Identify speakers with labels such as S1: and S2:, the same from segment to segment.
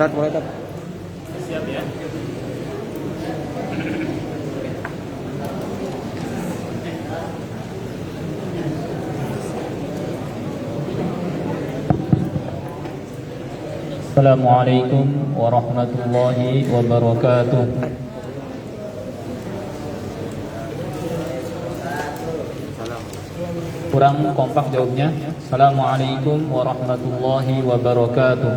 S1: Start mulai tak?
S2: Siap ya. Assalamualaikum warahmatullahi wabarakatuh. Kurang kompak jawabnya. Assalamualaikum warahmatullahi wabarakatuh.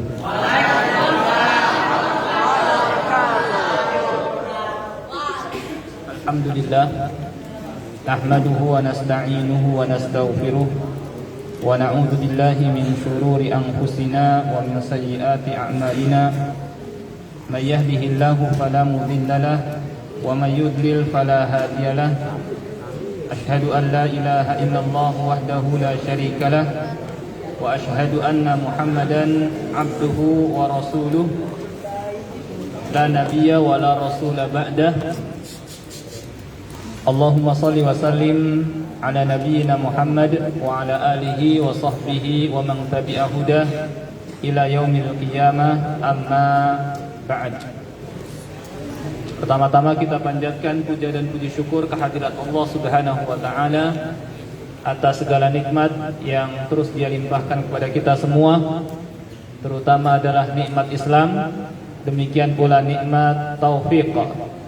S2: Alhamdulillah, nahmaduhu wa nasta'inuhu wa nastaghfiruh wa na'udzu billahi min shururi anfusina wa min sayyiati a'malina. May yahdihillahu fala mudilla lahu wa may yudlil fala hadiya lahu. Asyhadu an la ilaha illallah wahdahu la syarika lah wa asyhadu anna Muhammadan abduhu wa rasuluh la nabiyya wa la rasula ba'dah. Allahumma salli wa sallim ala nabiyyina Muhammad wa ala alihi wa sahbihi wa man tabi'a hudah ila yaumil qiyamah, amma ba'd. Pertama-tama kita panjatkan puja dan puji syukur kehadirat Allah Subhanahu wa taala atas segala nikmat yang terus Dia limpahkan kepada kita semua, terutama adalah nikmat Islam, demikian pula nikmat taufik,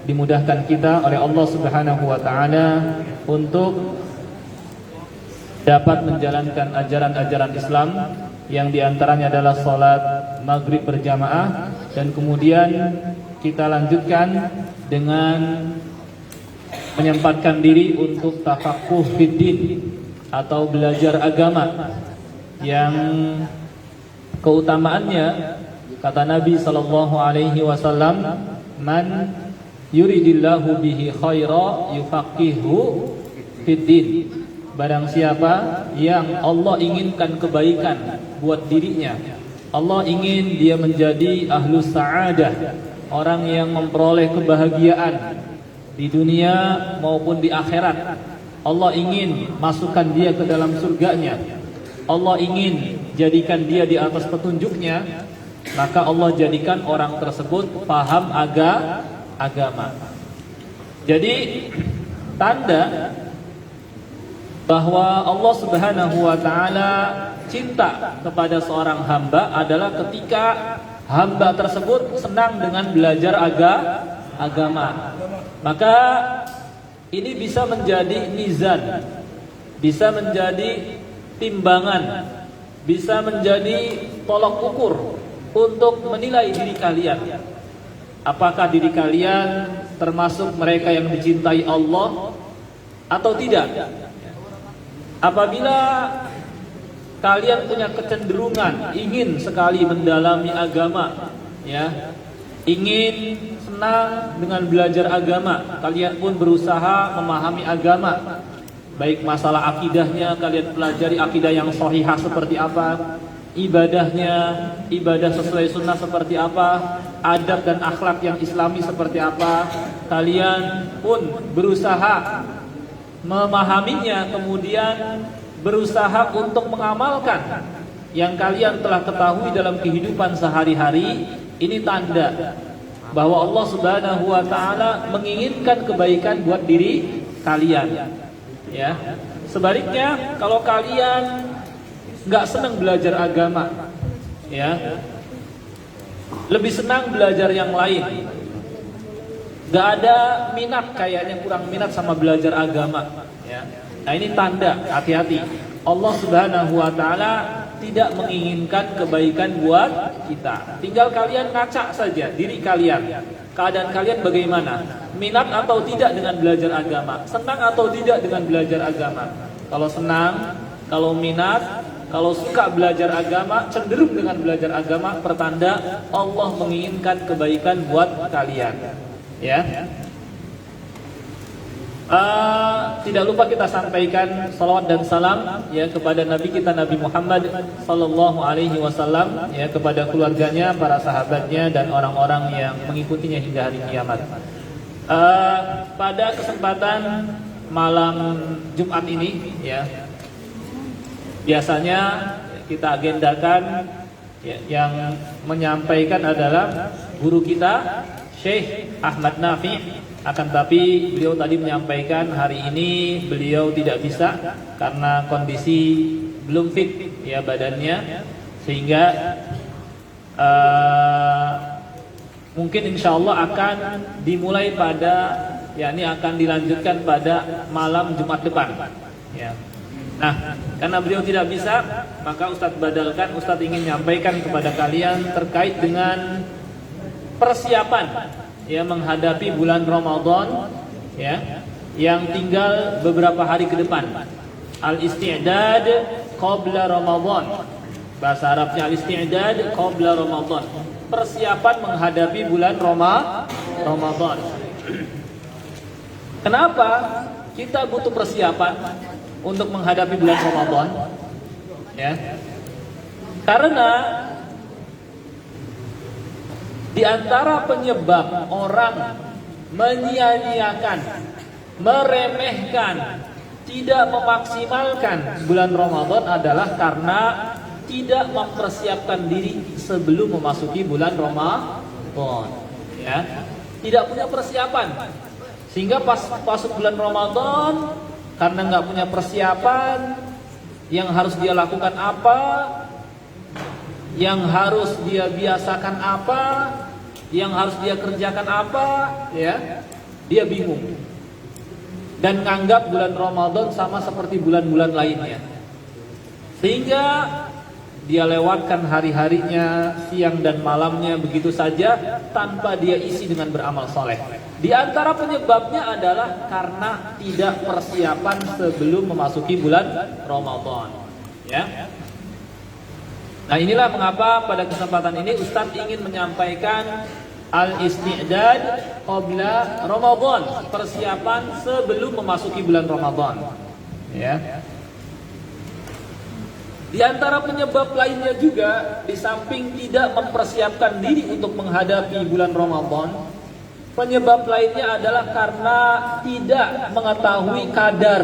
S2: dimudahkan kita oleh Allah Subhanahu wa taala untuk dapat menjalankan ajaran-ajaran Islam yang diantaranya adalah salat maghrib berjamaah, dan kemudian kita lanjutkan dengan menyempatkan diri untuk tafaqquh fiddin atau belajar agama yang keutamaannya kata Nabi sallallahu alaihi wasallam, man yuridillahu bihi khaira yufaqihu fiddin. Barang siapa yang Allah inginkan kebaikan buat dirinya, Allah ingin dia menjadi ahlus sa'adah, orang yang memperoleh kebahagiaan di dunia maupun di akhirat. Allah ingin masukkan dia ke dalam surganya, Allah ingin jadikan dia di atas petunjuknya, maka Allah jadikan orang tersebut paham agama. Jadi tanda bahwa Allah Subhanahu wa taala cinta kepada seorang hamba adalah ketika hamba tersebut senang dengan belajar agama. Maka ini bisa menjadi mizan, bisa menjadi timbangan, bisa menjadi tolok ukur untuk menilai diri kalian. Apakah diri kalian termasuk mereka yang dicintai Allah atau tidak? Apabila kalian punya kecenderungan ingin sekali mendalami agama, ya, ingin senang dengan belajar agama, kalian pun berusaha memahami agama, baik masalah akidahnya, kalian pelajari akidah yang sahihah seperti apa, ibadahnya, ibadah sesuai sunnah seperti apa, adab dan akhlak yang islami seperti apa, kalian pun berusaha memahaminya, kemudian berusaha untuk mengamalkan yang kalian telah ketahui dalam kehidupan sehari-hari. Ini tanda bahwa Allah Subhanahu wa taala menginginkan kebaikan buat diri kalian, ya. Sebaliknya, kalau kalian nggak senang belajar agama, ya, lebih senang belajar yang lain, nggak ada minat, kayaknya kurang minat sama belajar agama, ya. Nah, ini tanda, hati-hati. Allah Subhanahu wa taala tidak menginginkan kebaikan buat kita. Tinggal kalian ngaca saja diri kalian. Keadaan kalian bagaimana? Minat atau tidak dengan belajar agama? Senang atau tidak dengan belajar agama? Kalau senang, kalau minat, kalau suka belajar agama, cenderung dengan belajar agama, pertanda Allah menginginkan kebaikan buat kalian. Ya. Tidak lupa kita sampaikan salawat dan salam, ya, kepada Nabi kita Nabi Muhammad sallallahu alaihi wasallam, ya, kepada keluarganya, para sahabatnya, dan orang-orang yang mengikutinya hingga hari kiamat. Pada kesempatan malam Jumat ini, ya, biasanya kita agendakan Ya, yang menyampaikan adalah guru kita Syekh Ahmad Nafi'. Akan tapi beliau tadi menyampaikan hari ini beliau tidak bisa karena kondisi belum fit ya badannya, sehingga mungkin insya Allah akan dimulai yakni akan dilanjutkan pada malam Jumat depan ya. Nah, karena beliau tidak bisa, maka Ustadz badalkan, Ustadz ingin menyampaikan kepada kalian terkait dengan persiapan ya menghadapi bulan Ramadan ya yang tinggal beberapa hari ke depan. Al-isti'dad qabla Ramadan. Bahasa Arabnya al-isti'dad qabla Ramadan. Persiapan menghadapi bulan Ramadan. Kenapa kita butuh persiapan untuk menghadapi bulan Ramadan? Ya. Karena di antara penyebab orang menyia-nyiakan, meremehkan, tidak memaksimalkan bulan Ramadan adalah karena tidak mempersiapkan diri sebelum memasuki bulan Ramadan. Ya, tidak punya persiapan, sehingga pas masuk bulan Ramadan karena nggak punya persiapan, yang harus dia lakukan apa, yang harus dia biasakan apa, yang harus dia kerjakan apa, ya, dia bingung dan menganggap bulan Ramadan sama seperti bulan-bulan lainnya, sehingga dia lewatkan hari-harinya, siang dan malamnya begitu saja tanpa dia isi dengan beramal soleh. Di antara penyebabnya adalah karena tidak persiapan sebelum memasuki bulan Ramadan, ya. Nah, inilah mengapa pada kesempatan ini Ustadz ingin menyampaikan al-isti'dad qabla Ramadan, persiapan sebelum memasuki bulan Ramadan. Ya. Di antara penyebab lainnya juga, di samping tidak mempersiapkan diri untuk menghadapi bulan Ramadan, penyebab lainnya adalah karena tidak mengetahui kadar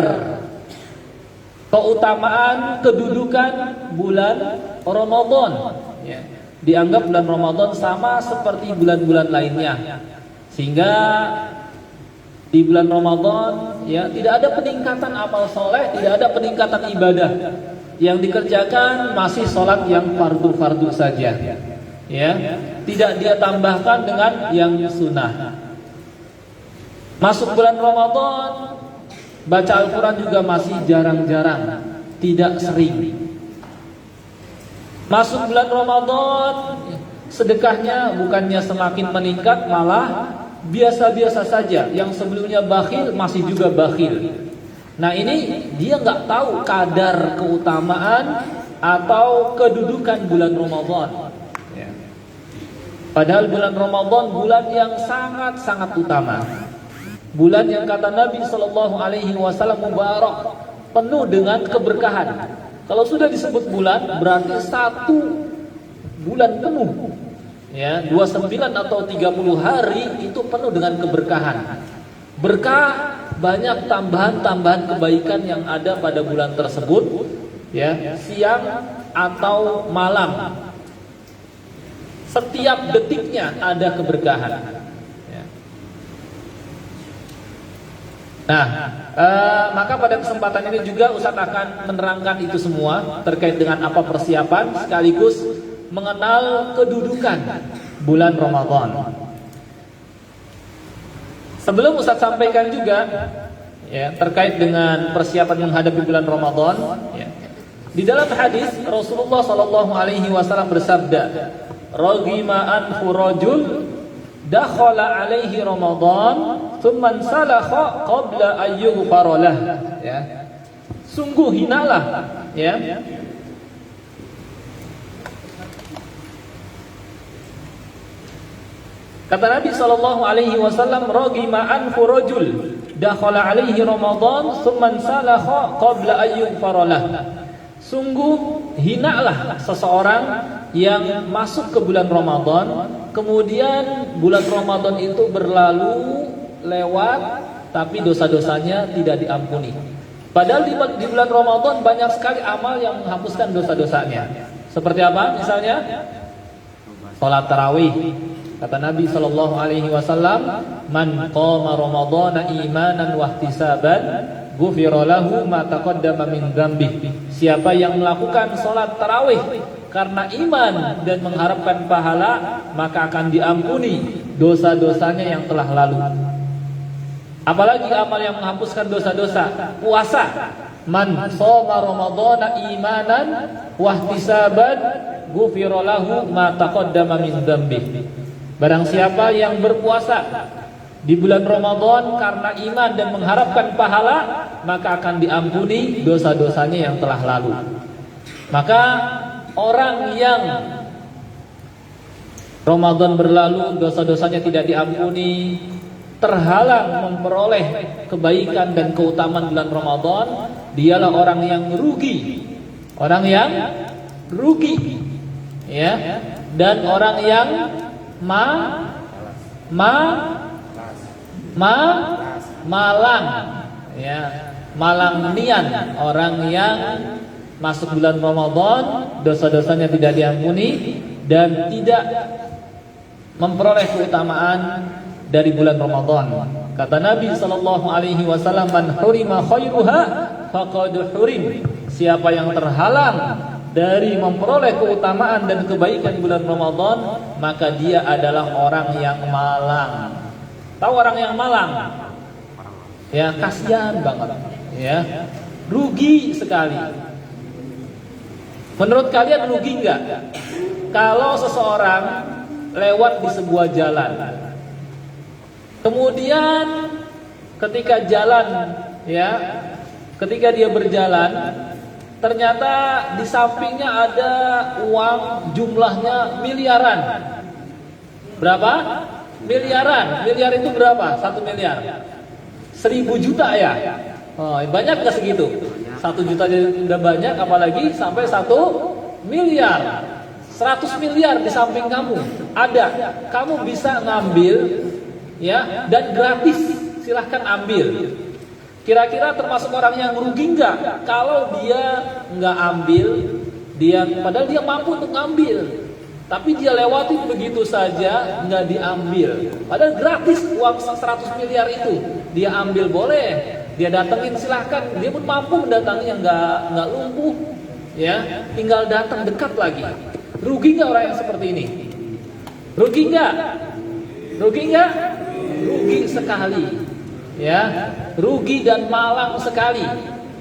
S2: keutamaan kedudukan bulan Ramadan. Ya. Dianggap bulan Ramadan sama seperti bulan-bulan lainnya, sehingga di bulan Ramadan ya tidak ada peningkatan amal soleh, tidak ada peningkatan ibadah. Yang dikerjakan masih sholat yang fardu-fardu saja, ya, tidak dia tambahkan dengan yang sunnah. Masuk bulan Ramadan, baca Al-Quran juga masih jarang-jarang, tidak sering. Masuk bulan Ramadan, sedekahnya bukannya semakin meningkat, malah biasa-biasa saja. Yang sebelumnya bakhil masih juga bakhil. Nah, ini dia nggak tahu kadar keutamaan atau kedudukan bulan Ramadan. Ya. Padahal bulan Ramadan bulan yang sangat-sangat utama. Bulan yang kata Nabi Shallallahu Alaihi Wasallam mubarak, penuh dengan keberkahan. Kalau sudah disebut bulan, berarti satu bulan penuh. Ya, 29 atau 30 hari itu penuh dengan keberkahan. Berkah, banyak tambahan-tambahan kebaikan yang ada pada bulan tersebut, ya, siang atau malam. Setiap detiknya ada keberkahan. Ya. Nah, maka pada kesempatan ini juga Ustadz akan menerangkan itu semua terkait dengan apa persiapan sekaligus mengenal kedudukan bulan Ramadan. Sebelum Ustadz sampaikan juga ya, terkait dengan persiapan menghadapi bulan Ramadan, ya. Di dalam hadis Rasulullah Shallallahu Alaihi Wasallam bersabda, "Ragima anfu rajul dakhala alaihi Ramadan, thumman salakha qabla ayyughfara lah." Ya. Sungguh hinalah, ya. Kata Nabi Shallallahu Alaihi Wasallam, "Ragima anfu rajul dakhala alaihi Ramadan, thumman salakha qabla ayyughfara lah." Sungguh hinalah seseorang yang masuk ke bulan Ramadan, kemudian bulan Ramadan itu berlalu lewat, tapi dosa-dosanya tidak diampuni. Padahal di bulan Ramadan banyak sekali amal yang menghapuskan dosa-dosanya. Seperti apa misalnya? Salat tarawih. Kata Nabi sallallahu alaihi wasallam, "Man qama ramadhana imanan wa ihtisaban, ghufira lahu ma taqaddama min dzambi." Siapa yang melakukan salat tarawih karena iman dan mengharapkan pahala, maka akan diampuni dosa-dosanya yang telah lalu. Apalagi amal yang menghapuskan dosa-dosa. Puasa. Man shoma ramadhana imanan wa ihtisaban, ghufira lahu ma taqaddama min dzambi. Barang siapa yang berpuasa di bulan Ramadan karena iman dan mengharapkan pahala, maka akan diampuni dosa-dosanya yang telah lalu. Maka orang yang Ramadan berlalu dosa-dosanya tidak diampuni, terhalang memperoleh kebaikan dan keutamaan bulan Ramadan, dialah orang yang rugi. Orang yang rugi, ya. Dan orang yang malang, ya, malang nian, orang yang masuk bulan Ramadan dosa-dosanya tidak diampuni dan tidak memperoleh keutamaan dari bulan Ramadan. Kata Nabi sallallahu alaihi wasallam, "Man hurima khairuha faqad hurim." Siapa yang terhalang dari memperoleh keutamaan dan kebaikan bulan Ramadan, maka dia adalah orang yang malang. Tahu orang yang malang? Ya, kasihan banget. Ya, rugi sekali. Menurut kalian rugi enggak? Kalau seseorang lewat di sebuah jalan, kemudian ketika jalan, ya, ketika dia berjalan, ternyata di sampingnya ada uang jumlahnya miliaran. Berapa? Miliaran. Miliar itu berapa? 1 miliar. 1000 juta ya? Oh, banyak gak segitu? 1 juta udah banyak, apalagi sampai 1 miliar. 100 miliar di samping kamu ada. Kamu bisa ngambil, ya, dan gratis. Silahkan ambil. Kira-kira termasuk orang yang rugi enggak? Kalau dia enggak ambil, padahal dia mampu untuk ngambil, tapi dia lewatin begitu saja, enggak diambil. Padahal gratis uang 100 miliar itu, dia ambil boleh, dia datengin silahkan. Dia pun mampu mendatangi yang enggak lumpuh, ya, tinggal datang dekat lagi. Rugi enggak orang yang seperti ini? Rugi enggak? Rugi enggak? Rugi sekali. Ya, rugi dan malang sekali.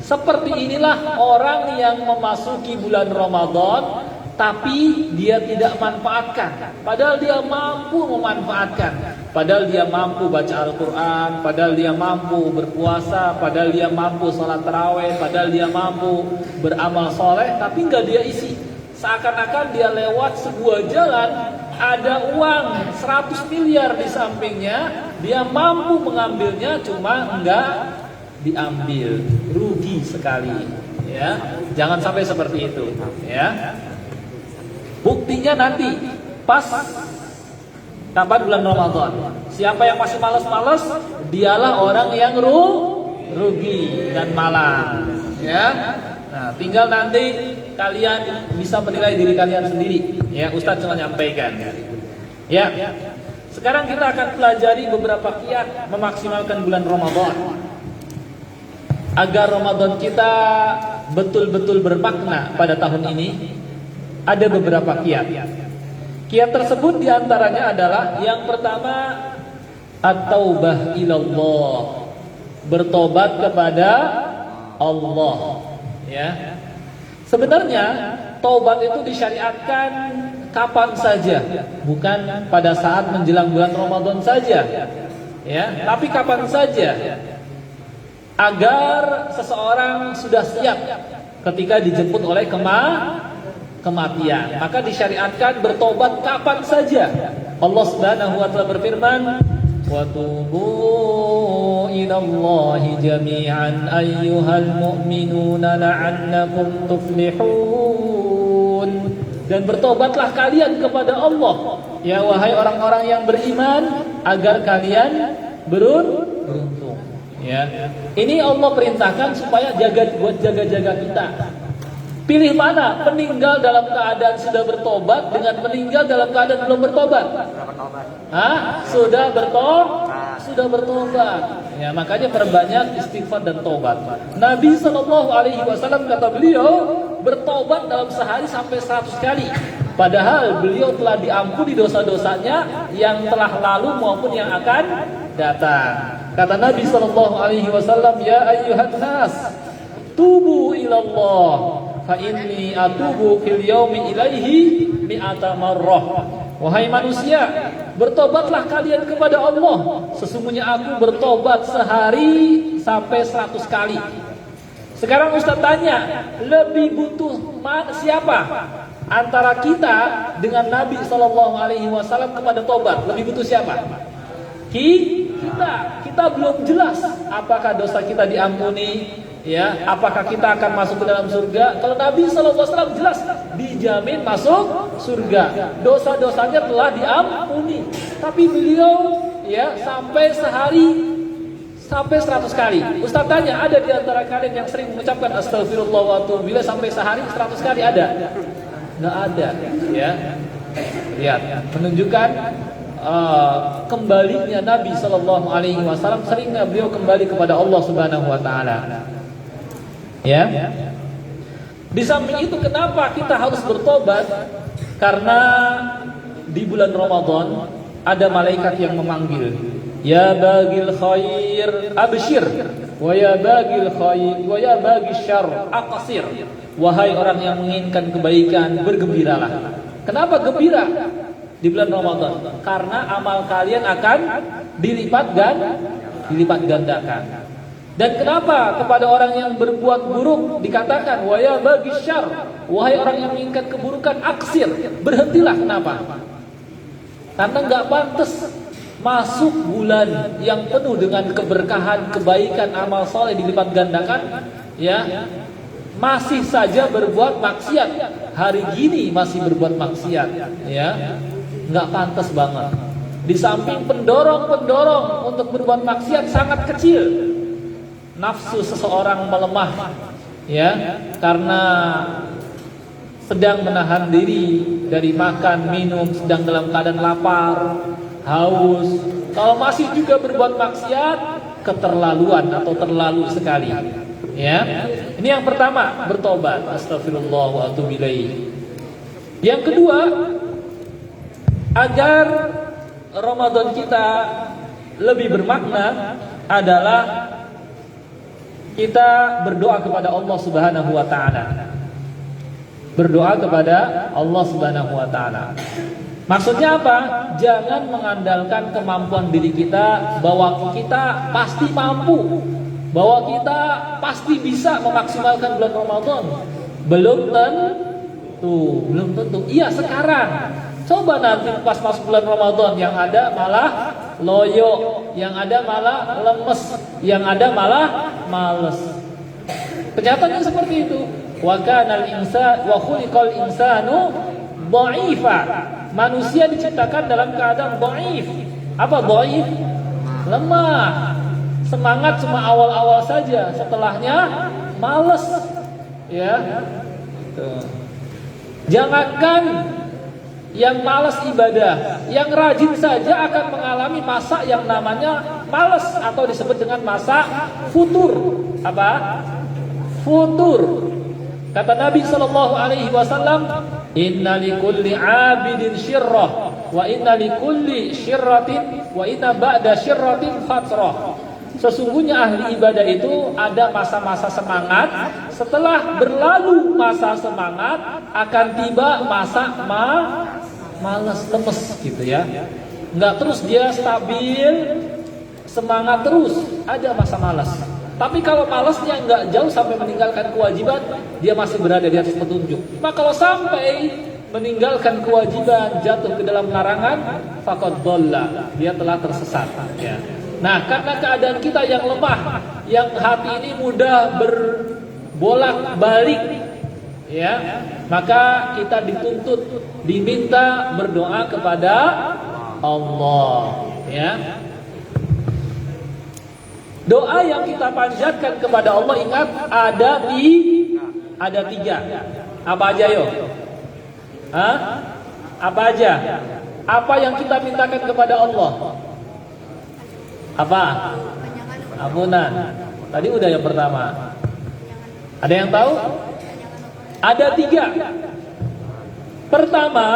S2: Seperti inilah orang yang memasuki bulan Ramadan tapi dia tidak manfaatkan, padahal dia mampu memanfaatkan, padahal dia mampu baca Al-Quran, padahal dia mampu berpuasa, padahal dia mampu sholat tarawih, padahal dia mampu beramal soleh, tapi nggak dia isi. Seakan-akan dia lewat sebuah jalan, ada uang 100 miliar di sampingnya, dia mampu mengambilnya, cuma enggak diambil. Rugi sekali, ya. Jangan sampai seperti itu, ya. Buktinya nanti pas kapan bulan Ramadan. Siapa yang masih malas-malas, dialah orang yang rugi dan malang, ya. Nah, tinggal nanti kalian bisa menilai diri kalian sendiri, ya. Ustadz cuma nyampaikan, ya. Sekarang kita akan pelajari beberapa kiat memaksimalkan bulan Ramadan agar Ramadan kita betul-betul bermakna pada tahun ini. Ada beberapa kiat. Kiat tersebut diantaranya adalah yang pertama, at-taubah ilallah, bertobat kepada Allah. Ya, sebenarnya taubat itu disyariatkan kapan saja, bukan pada saat menjelang bulan Ramadan saja, ya, tapi kapan saja, agar seseorang sudah siap ketika dijemput oleh kematian. Maka disyariatkan bertobat kapan saja. Allah Subhanahu wa taala berfirman, wa tubu ilallahi jami'an ayyuhal mu'minuna la'allakum tuflihun. Dan bertobatlah kalian kepada Allah, ya wahai orang-orang yang beriman, agar kalian beruntung. Ya. Ini Allah perintahkan supaya jaga kita. Pilih mana? Meninggal dalam keadaan sudah bertobat dengan meninggal dalam keadaan belum bertobat? Hah? Sudah bertobat. Ya, makanya perbanyak istighfar dan tobat. Nabi SAW kata beliau bertobat dalam sehari sampai 100 kali. Padahal beliau telah diampuni dosa-dosanya yang telah lalu maupun yang akan datang. Kata Nabi SAW, ya ayyuhan nas, tubu ilallah, fa inni atubu fil yaumi ilaihi mi'ata marrah. Wahai manusia, bertobatlah kalian kepada Allah. Sesungguhnya aku bertobat sehari sampai 100 kali. Sekarang Ustaz tanya, lebih butuh siapa antara kita dengan Nabi SAW kepada tobat? Lebih butuh siapa? Kita belum jelas apakah dosa kita diampuni, ya, apakah kita akan masuk ke dalam surga. Kalau Nabi SAW jelas dijamin masuk surga, dosa-dosanya telah diampuni. Tapi beliau, ya, sampai sehari sampai 100 kali. Ustaz tanya, ada di antara kalian yang sering mengucapkan astagfirullah wa atubu ilaih sampai sehari 100 kali? Ada? Nggak ada, ya. Lihat, menunjukkan kembalinya Nabi SAW. Seringnya beliau kembali kepada Allah Subhanahu Wa Taala. Ya. Di samping itu, kenapa kita harus bertobat? Karena di bulan Ramadan ada malaikat yang memanggil, ya bagil khair abshir, wa ya bagil khair, wa ya bagil syarr aqsir. Wahai orang yang menginginkan kebaikan, bergembiralah. Kenapa gembira di bulan Ramadan? Karena amal kalian akan dilipat gandakan. Dan kenapa kepada orang yang berbuat buruk dikatakan wa ya bagi syarr, wahai orang yang menginginkan keburukan, aksir, berhentilah. Kenapa? Karena nggak pantas masuk bulan yang penuh dengan keberkahan, kebaikan, amal soleh dilipat gandakan, ya, masih saja berbuat maksiat. Hari gini masih berbuat maksiat, ya, nggak pantas banget. Di samping pendorong untuk berbuat maksiat sangat kecil, nafsu seseorang melemah, ya, karena sedang menahan diri dari makan, minum, sedang dalam keadaan lapar, haus. Kalau masih juga berbuat maksiat, keterlaluan atau terlalu sekali, ya. Ini yang pertama, bertobat, astagfirullah wa atubu ilaih. Yang kedua, agar Ramadan kita lebih bermakna adalah kita berdoa kepada Allah Subhanahu wa taala. Berdoa kepada Allah Subhanahu wa taala. Maksudnya apa? Jangan mengandalkan kemampuan diri kita, bahwa kita pasti mampu, bahwa kita pasti bisa memaksimalkan bulan Ramadan. Belum tentu. Iya, sekarang. Coba nanti pas masuk bulan Ramadan, yang ada malah loyo, yang ada malah lemes, yang ada malah males. Kenyataannya seperti itu. Wa kanal insan wa khuliqal insanu dha'ifa. Manusia diciptakan dalam keadaan dhaif. Apa dhaif? Lemah. Semangat cuma awal-awal saja, setelahnya males. Ya. Tuh. Jangankan yang malas ibadah, yang rajin saja akan mengalami masa yang namanya malas, atau disebut dengan masa futur. Apa? Futur. Kata Nabi SAW, inna likulli abidin syirrah, wa inna likulli syirratin, wa inna ba'da syirratin fatrah. Sesungguhnya ahli ibadah itu ada masa-masa semangat. Setelah berlalu masa semangat, akan tiba masa malas, lemes gitu ya. Nggak terus dia stabil, semangat terus, ada masa malas. Tapi kalau malasnya nggak jauh sampai meninggalkan kewajiban, dia masih berada di atas petunjuk. Maka kalau sampai meninggalkan kewajiban, jatuh ke dalam larangan, faqad dhalla, dia telah tersesat ya. Nah, karena keadaan kita yang lemah, yang hati ini mudah berbolak-balik, ya, maka kita dituntut, diminta berdoa kepada Allah, ya. Doa yang kita panjatkan kepada Allah, ingat, ada tiga. Apa aja yo? Hah? Apa aja? Apa yang kita mintakan kepada Allah? Apa? Ampunan. Tadi udah yang pertama. Ada yang tahu? Ada 3. Pertama,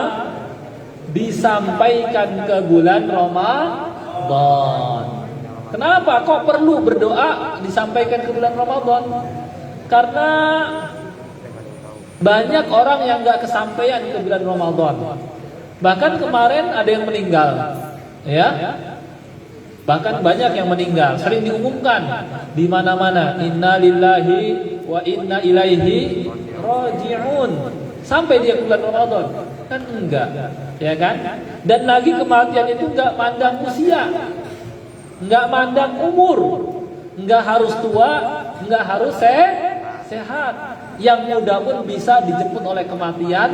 S2: disampaikan ke bulan Ramadan. Kenapa kok perlu berdoa disampaikan ke bulan Ramadan? Karena banyak orang yang gak kesampaian ke bulan Ramadan. Bahkan kemarin ada yang meninggal, ya. Bahkan banyak yang meninggal. Sering diumumkan di mana-mana, Inna lillahi wa inna ilaihi raji'un. Sampai dia ke bulan Ramadan. Kan enggak, ya kan? Dan lagi kematian itu enggak mandang usia, enggak mandang umur, enggak harus tua, enggak harus sehat. Yang muda pun bisa dijemput oleh kematian,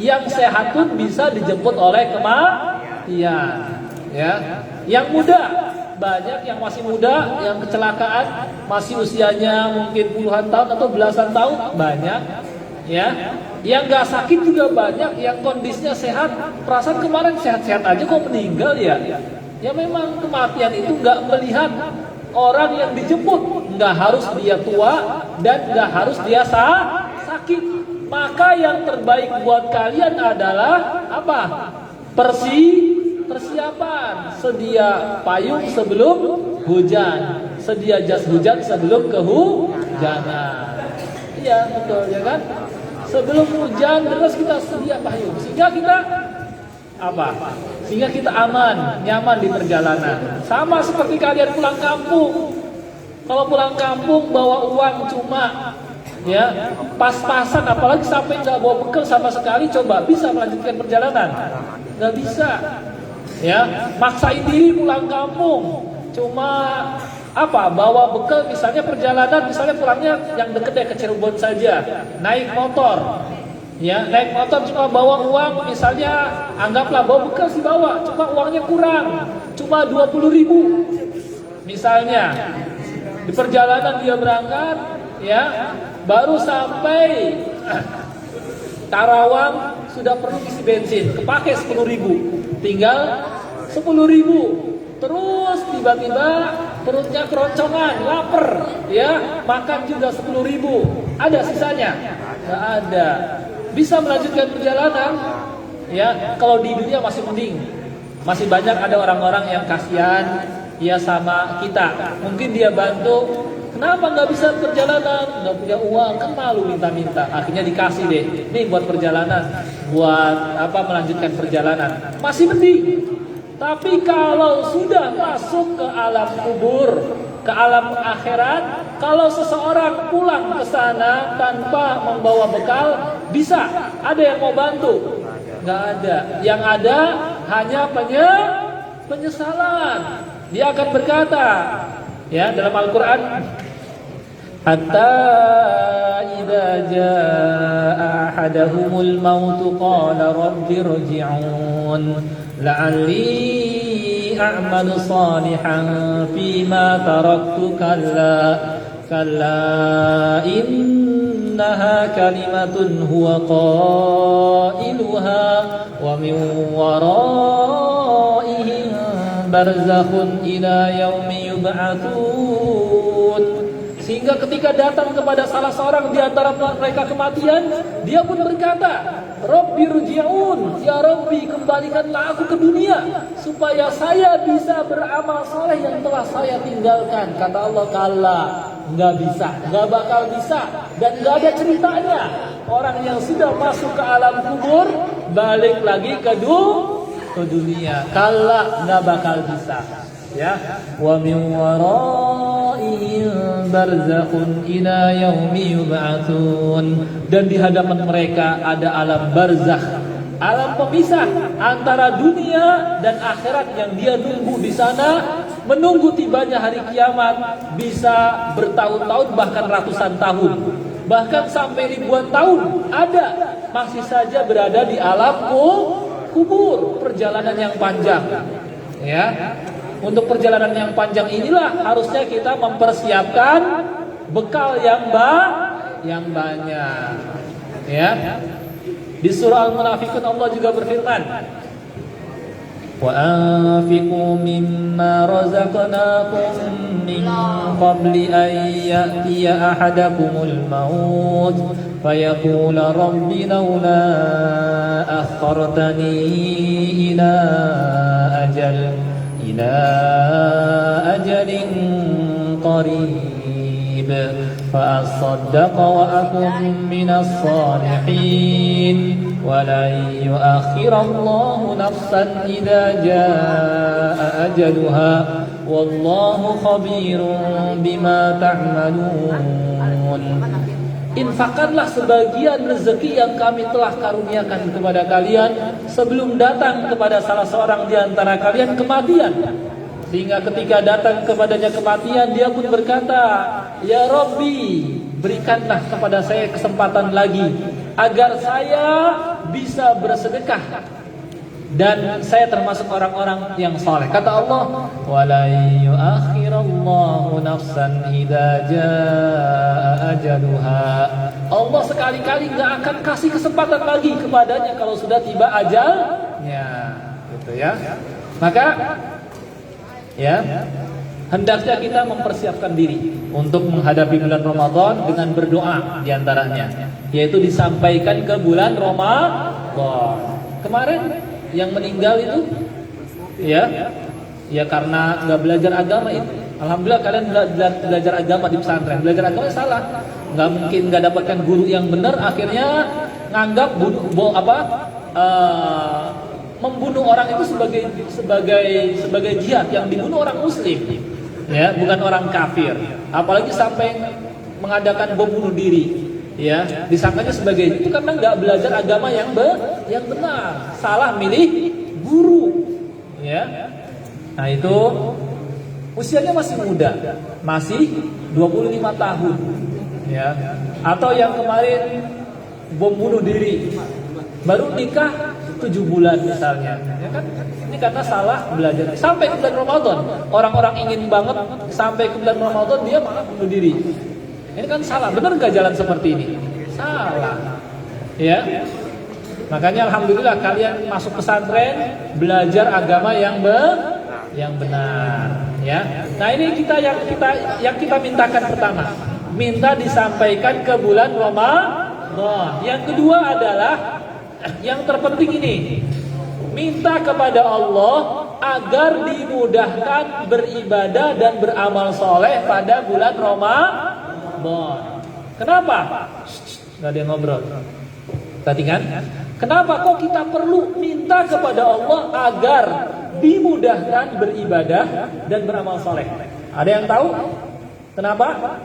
S2: yang sehat pun bisa dijemput oleh kematian. Ya, yang muda banyak yang masih muda yang kecelakaan, masih usianya mungkin puluhan tahun atau belasan tahun, banyak. Ya, yang nggak sakit juga banyak, yang kondisinya sehat. Perasaan kemarin sehat-sehat aja kok meninggal ya. Ya memang kematian itu nggak melihat orang yang dijemput, nggak harus dia tua dan nggak harus dia sakit. Maka yang terbaik buat kalian adalah apa? Persiapan, sedia payung sebelum hujan, sedia jas hujan sebelum kehujanan. Iya betul ya kan? Sebelum hujan terus kita sedia payung sehingga kita apa? Sehingga kita aman, nyaman di perjalanan. Sama seperti kalian pulang kampung. Kalau pulang kampung bawa uang cuma ya pas-pasan, apalagi sampai nggak bawa bekal sama sekali, coba bisa melanjutkan perjalanan? Nggak bisa. Ya, maksain diri pulang kampung, cuma apa? Bawa bekal misalnya perjalanan, misalnya pulangnya yang deket ya ke Cirebon saja, naik motor. Ya, naik motor cuma bawa uang, misalnya anggaplah bawa bekal sih bawa, cuma uangnya kurang, cuma 20.000. Misalnya di perjalanan dia berangkat, ya, baru sampai Karawang sudah perlu isi bensin, kepake 10.000. Tinggal 10.000. Terus tiba-tiba perutnya keroncongan, lapar, ya, makan juga 10.000. Ada sisanya? Nggak ada. Bisa melanjutkan perjalanan, ya. Kalau di dunia masih mending, masih banyak ada orang-orang yang kasihan, ya sama kita. Mungkin dia bantu. Kenapa nggak bisa perjalanan? Nggak punya uang, kan malu minta-minta. Akhirnya dikasih deh. Nih buat perjalanan, buat apa? Melanjutkan perjalanan. Masih mending. Tapi kalau sudah masuk ke alam kubur, ke alam akhirat, kalau seseorang pulang ke sana tanpa membawa bekal, bisa. Ada yang mau bantu? Nggak ada. Yang ada hanya penyesalan. Dia akan berkata, ya, dalam Al-Quran, hatta idza jaa ahadahumul maut qala rabbi irji'un la'alli a'malu salihan fima taraktu kalla innaha kalimatun huwa qailuha wa min waraihim barzakhun ila yaumi yub'atsun. Sehingga ketika datang kepada salah seorang di antara mereka kematian, dia pun berkata, Rabbi rji'un, ya Rabbi kembalikanlah aku ke dunia supaya saya bisa beramal soleh yang telah saya tinggalkan. Kata Allah, kalla, nggak bisa, nggak bakal bisa, dan nggak ada ceritanya orang yang sudah masuk ke alam kubur balik lagi ke dunia. Kalla, nggak bakal bisa. Ya, wa min waraihim barzakhun ila yaumi yub'atsun. Dan di hadapan mereka ada alam barzakh, alam pemisah antara dunia dan akhirat yang dia nunggu di sana, menunggu tibanya hari kiamat, bisa bertahun-tahun bahkan ratusan tahun, bahkan sampai ribuan tahun ada, masih saja berada di alam kubur. Perjalanan yang panjang, ya. Untuk perjalanan yang panjang inilah harusnya kita mempersiapkan bekal yang banyak, Ya. Di surah Al-Munafiqun Allah juga berfirman, wa anfiqu mimma razaqnakum min qabli an ya'tiya ahadakumul maut fayaqula rabbi laula akhartani ila ajalin qarib fa asaddaqa wa akun minas salihin ولن يؤخر الله نفسا إذا جاء أجلها والله خبير بما تعملون. Infakkanlah sebagian rezeki yang kami telah karuniakan kepada kalian sebelum datang kepada salah seorang di antara kalian kematian, sehingga ketika datang kepadanya kematian dia pun berkata, ya Rabbi, berikanlah kepada saya kesempatan lagi agar saya bisa bersedekah dan saya termasuk orang-orang yang saleh. Kata Allah, wala yu'akhirallahu nafsan idza jaa ajaluha. Allah sekali-kali enggak akan kasih kesempatan lagi kepadanya kalau sudah tiba ajalnya. Gitu ya. Maka ya, hendaknya kita mempersiapkan diri untuk menghadapi bulan Ramadan dengan berdoa diantaranya, yaitu disampaikan ke bulan Ramadan. Kemarin yang meninggal itu ya karena nggak belajar agama itu. Alhamdulillah kalian belajar agama di pesantren. Belajar agama salah, nggak mungkin nggak dapatkan guru yang benar, akhirnya nganggap membunuh orang itu sebagai jihad, yang dibunuh orang muslim, ya, bukan orang kafir. Apalagi sampai mengadakan bom bunuh diri, ya, disangkanya sebagai itu karena nggak belajar agama yang benar, salah milih guru, ya. Nah itu usianya masih muda, masih 25 tahun, ya. Atau yang kemarin bom bunuh diri, baru nikah 7 bulan misalnya, ya kan? Ini karena salah belajar. Sampai ke bulan Ramadan, orang-orang ingin banget sampai ke bulan Ramadan dia malah bunuh diri. Ini kan salah. Benar nggak jalan seperti ini? Salah. Ya. Makanya alhamdulillah kalian masuk pesantren, belajar agama yang benar, ya. Nah, ini yang kita mintakan pertama, minta disampaikan ke bulan Ramadan. Yang kedua adalah yang terpenting ini, minta kepada Allah agar dimudahkan beribadah dan beramal soleh pada bulan Ramadan. Kenapa? Gak ada yang ngobrol. Perhatikan, kenapa kok kita perlu minta kepada Allah agar dimudahkan beribadah dan beramal soleh? Ada yang tahu? Kenapa?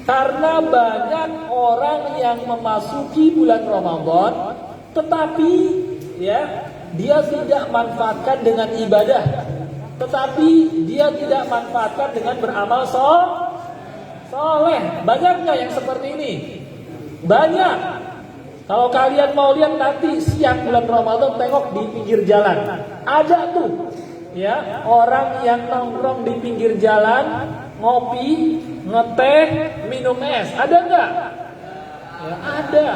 S2: Karena banyak orang yang memasuki bulan Ramadan, tetapi ya dia tidak manfaatkan dengan ibadah, tetapi dia tidak manfaatkan dengan beramal soleh. Banyak nggak yang seperti ini? Banyak. Kalau kalian mau lihat nanti siang bulan Ramadan, tengok di pinggir jalan, ada tuh ya orang yang nongkrong di pinggir jalan, ngopi, ngeteh, minum es. Ada nggak? Ya, ada.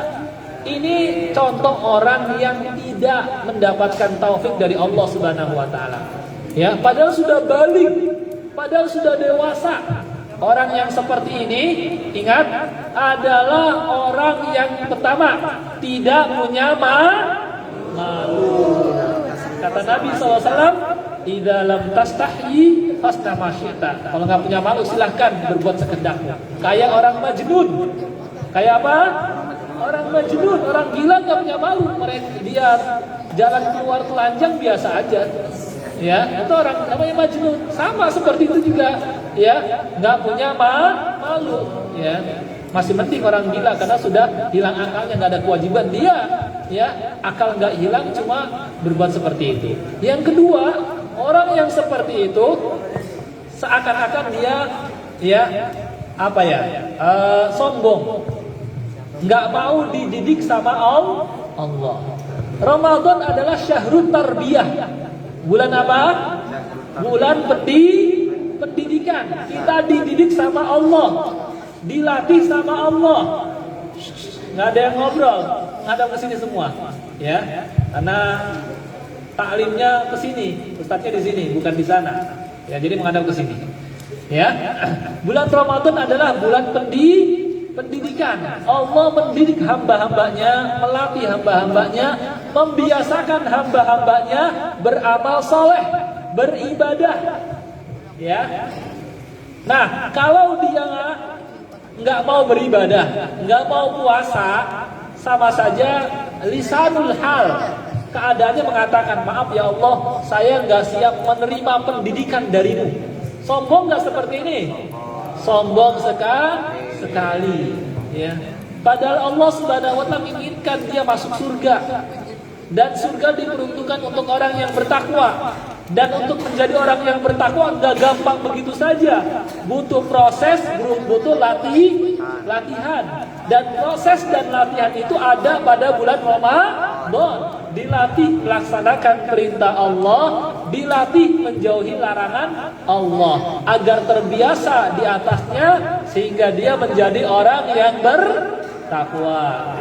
S2: Ini contoh orang yang tidak mendapatkan taufik dari Allah Subhanahu wa taala. Ya, padahal sudah balik, padahal sudah dewasa. Orang yang seperti ini, ingat, adalah orang yang pertama tidak punya malu. Kata Nabi SAW, idza lam tastahyi fastamasyita. Kalau nggak punya malu silahkan berbuat sekedapmu. Kayak orang majnun. Kayak apa? Orang majnun, orang gila nggak punya malu. Dia jalan keluar telanjang biasa aja. Ya, itu orang namanya majnun. Sama seperti itu juga, ya, nggak punya malu. Ya, masih penting orang gila karena sudah hilang akalnya, nggak ada kewajiban dia. Ya, akal nggak hilang, cuma berbuat seperti itu. Yang kedua, orang yang seperti itu seakan-akan dia, ya, apa ya, sombong, nggak mau dididik sama Allah. Ramadan adalah syahrul tarbiyah. Bulan apa? Bulan pendidikan. Kita dididik sama Allah, dilatih sama Allah. nggak ada yang ngobrol, ngadap ke sini semua, ya, karena taklimnya ke sini, ustadznya di sini, bukan di sana, ya, jadi menghadap ke sini, ya. Bulan Ramadan adalah bulan pendidikan. Allah mendidik hamba-hambanya, melatih hamba-hambanya, membiasakan hamba-hambanya beramal soleh, beribadah, ya. Nah, kalau dia nggak mau beribadah, nggak mau puasa, sama saja lisanul hal, keadaannya mengatakan, maaf ya Allah, saya nggak siap menerima pendidikan darimu. Sombong nggak seperti ini? Sombong sekali, ya. Padahal Allah Subhanahu wa Ta'ala menginginkan dia masuk surga, dan surga diperuntukkan untuk orang yang bertakwa. Dan untuk menjadi orang yang bertakwa nggak gampang begitu saja, butuh proses, butuh latihan. Dan proses dan latihan itu ada pada bulan Ramadan. Dilatih melaksanakan perintah Allah, dilatih menjauhi larangan Allah, agar terbiasa di atasnya sehingga dia menjadi orang yang bertakwa.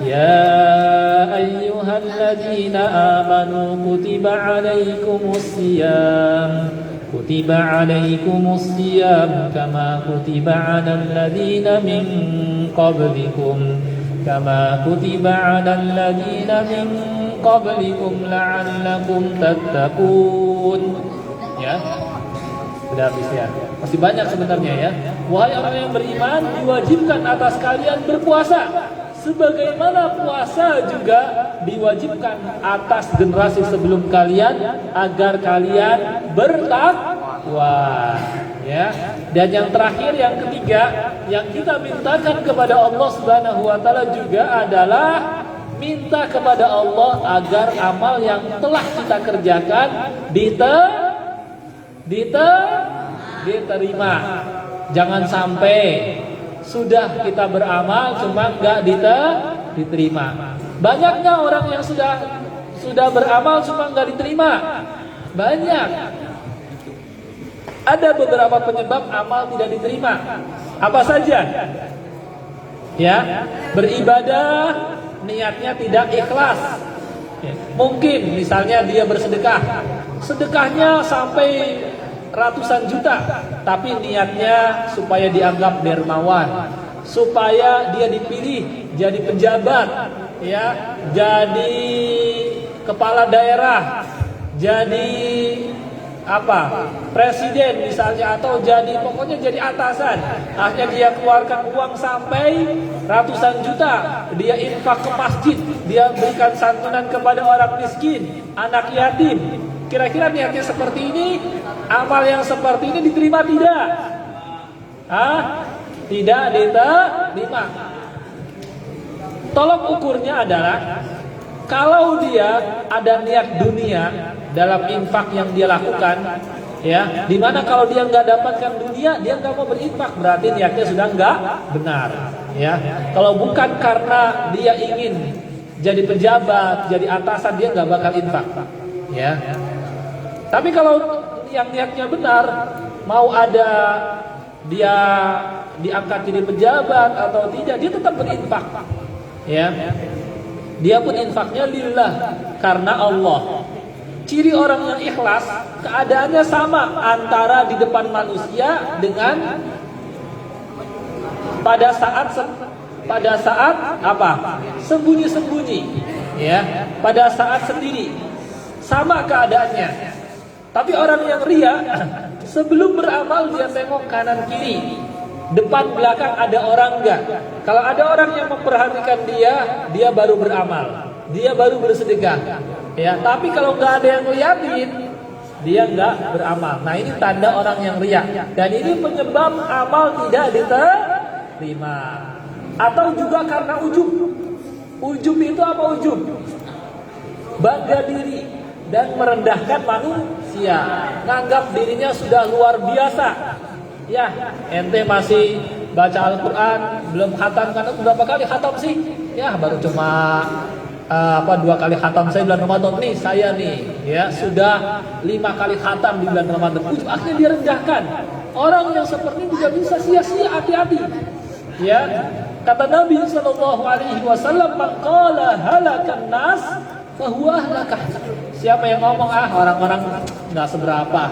S2: Ya ayyuhalladzina amanu kutiba alaikumus siyam kama kutiba alal ladzina min qablikum la'allakum tattaqun. Ya. Sudah habis ya. Masih banyak sebenarnya ya. Wahai orang yang beriman, diwajibkan atas kalian berpuasa, sebagaimana puasa juga diwajibkan atas generasi sebelum kalian agar kalian bertakwa, ya. Dan yang terakhir, yang ketiga, yang kita mintakan kepada Allah Subhanahu wa Ta'ala juga adalah minta kepada Allah agar amal yang telah kita kerjakan diterima. Jangan sampai sudah kita beramal cuma nggak diterima. Banyaknya orang yang sudah beramal cuma nggak diterima. Banyak. Ada beberapa penyebab amal tidak diterima. Apa saja? Ya, beribadah niatnya tidak ikhlas. Mungkin misalnya dia bersedekah, sedekahnya sampai ratusan juta, tapi niatnya supaya dianggap dermawan, supaya dia dipilih jadi pejabat, ya, jadi kepala daerah, jadi presiden misalnya, atau pokoknya jadi atasan. Akhirnya dia keluarkan uang sampai ratusan juta, dia infak ke masjid, dia berikan santunan kepada orang miskin, anak yatim. Kira-kira niatnya seperti ini, amal yang seperti ini diterima tidak? Tidak diterima. Tolok ukurnya adalah kalau dia ada niat dunia dalam infak yang dia lakukan, ya, dimana kalau dia nggak dapatkan dunia, dia nggak mau berinfak, berarti niatnya sudah nggak benar, ya. Kalau bukan karena dia ingin jadi pejabat, jadi atasan, dia nggak bakal infak, ya. Tapi kalau yang niatnya benar, mau ada dia diangkat jadi pejabat atau tidak, dia tetap berinfak, ya. Dia pun infaknya lillah, karena Allah. Ciri orang yang ikhlas, keadaannya sama antara di depan manusia dengan pada saat sembunyi-sembunyi, ya, pada saat sendiri, sama keadaannya. Tapi orang yang ria, sebelum beramal dia tengok kanan kiri, depan belakang ada orang enggak. Kalau ada orang yang memperhatikan dia baru beramal, dia baru bersedekah, ya. Tapi kalau nggak ada yang ngeliatin, dia nggak beramal. Nah, ini tanda orang yang ria, dan ini penyebab amal tidak diterima. Atau juga karena ujub. Ujub itu apa ujub? Bangga diri dan merendahkan manusia, nganggap dirinya sudah luar biasa. Ya, ente masih baca Al-Quran, belum khatam, kan berapa kali khatam sih? Ya, baru cuma 2 kali khatam saya bulan Ramadan nih, saya nih, ya, sudah 5 kali khatam di bulan Ramadan. Akhirnya dia rendahkan. Orang yang seperti ini juga bisa sia-sia, hati-hati. Ya, Kata Nabi sallallahu alaihi wasallam, "Maqala halakan nas fahuwa ahlakah." Siapa yang ngomong orang-orang enggak seberapa,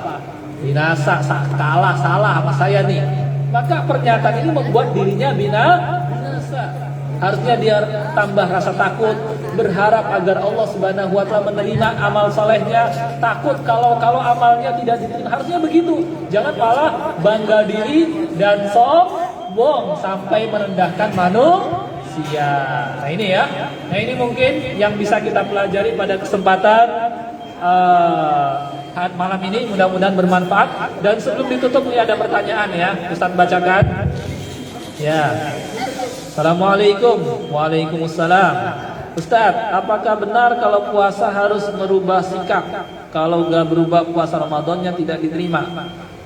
S2: binasa, kalah, salah sama saya nih, maka pernyataan ini membuat dirinya binasa. Harusnya dia tambah rasa takut, berharap agar Allah Subhanahu wa taala menerima amal solehnya, takut kalau amalnya tidak diterima. Harusnya begitu. Jangan malah bangga diri dan sombong sampai merendahkan manusia. Nah ini ya. Nah ini mungkin yang bisa kita pelajari pada kesempatan malam ini, mudah-mudahan bermanfaat. Dan sebelum ditutup ini ada pertanyaan ya, Ustaz bacakan. Ya. Assalamualaikum. Waalaikumsalam. Ustaz, apakah benar kalau puasa harus merubah sikap? Kalau nggak berubah puasa Ramadannya tidak diterima?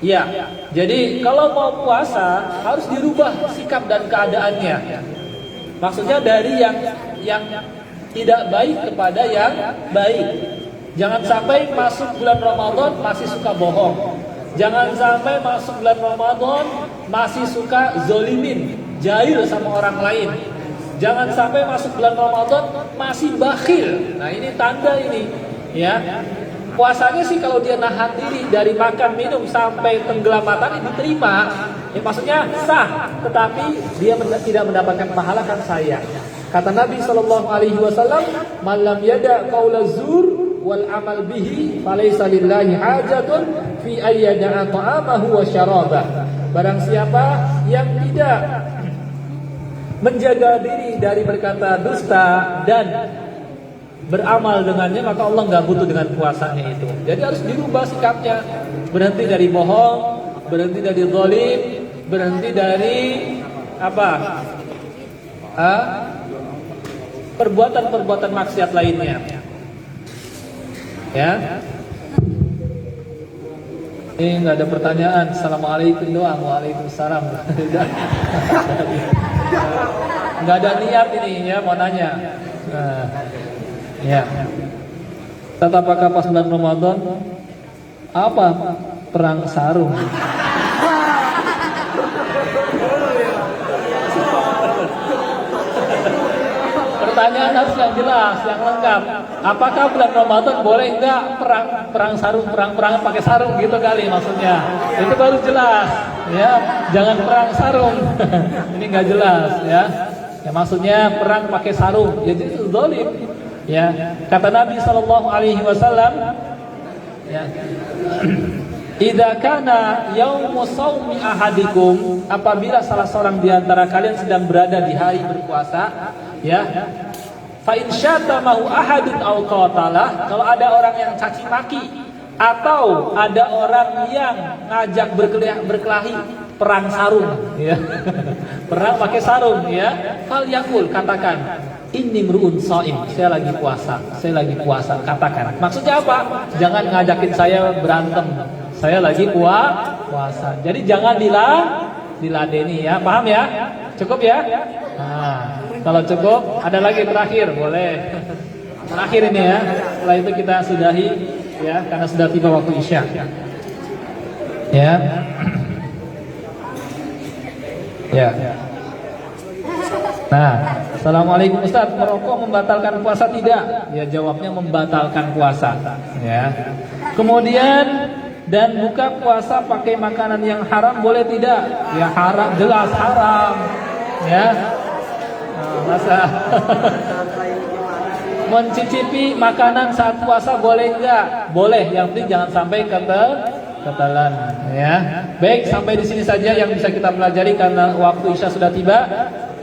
S2: Ya. Jadi kalau mau puasa harus dirubah sikap dan keadaannya. Maksudnya dari yang tidak baik kepada yang baik. Jangan sampai masuk bulan Ramadan masih suka bohong. Jangan sampai masuk bulan Ramadan masih suka zolimin, jahil sama orang lain. Jangan sampai masuk bulan Ramadan masih bakhil. Nah ini tanda ini ya. Puasanya sih kalau dia nahan diri dari makan minum sampai tenggelam matahari diterima. Ya maksudnya sah, tetapi dia tidak mendapatkan pahala kan sayang. Kata Nabi sallallahu alaihi wasallam, "Man lam yada' qaula zur wal amal bihi falaysa lillahi hajatun fi ayyada'a ta'amahu wa syarabah." Barang siapa yang tidak menjaga diri dari berkata dusta dan beramal dengannya, maka Allah nggak butuh dengan puasanya itu. Jadi harus dirubah sikapnya, berhenti dari bohong, berhenti dari zalim, berhenti dari apa? Perbuatan-perbuatan maksiat lainnya. Ya. Ini nggak ada pertanyaan. Assalamualaikum doang. Waalaikumsalam. Nggak ada niat ini ya mau nanya. Ya. Apakah pas bulan Ramadan apa perang sarung? Pertanyaan harus yang jelas, yang lengkap. Apakah bulan Ramadan boleh enggak perang sarung, perang pakai sarung gitu kali maksudnya. Itu baru jelas, ya. Jangan perang sarung. Ini enggak jelas, ya. Ya maksudnya perang pakai sarung, jadi itu zalim. Ya, kata Nabi sallallahu alaihi wasallam, ya. Idza kana yaumu shaumi ahadikum, apabila salah seorang di antara kalian sedang berada di hari berpuasa, ya. Fa in syatamahu ahadun aw qatalah, kalau ada orang yang caci maki atau ada orang yang ngajak berkelahi perang sarung, ya. Perang pakai sarung, ya. Fal yakul, katakan, inni mru'un shaim, saya lagi puasa, katakan. Maksudnya apa? Jangan ngajakin saya berantem. Saya lagi puasa. Jadi jangan diladeni ya. Paham ya? Cukup ya? Nah, kalau cukup ada lagi terakhir, boleh. Terakhir ini ya. Setelah itu kita sudahi ya, karena sudah tiba waktu Isya. Ya. Ya. Nah, Assalamualaikum Ustaz, merokok membatalkan puasa tidak? Ya jawabnya membatalkan puasa. Ya. Kemudian dan buka puasa pakai makanan yang haram boleh tidak? Ya haram, jelas haram. Ya. Nah, masa mencicipi makanan saat puasa boleh enggak? Boleh, yang penting jangan sampai ketelan, ya. Baik, sampai di sini saja yang bisa kita pelajari karena waktu Isya sudah tiba.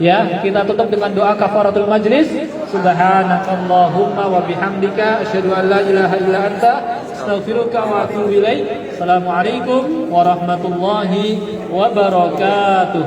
S2: Ya, kita tutup dengan doa kafaratul majlis. Subhanakallahumma wa bihamdika asyhadu an la ilaha illa anta astaghfiruka wa atubu ilaik. Assalamualaikum warahmatullahi wabarakatuh.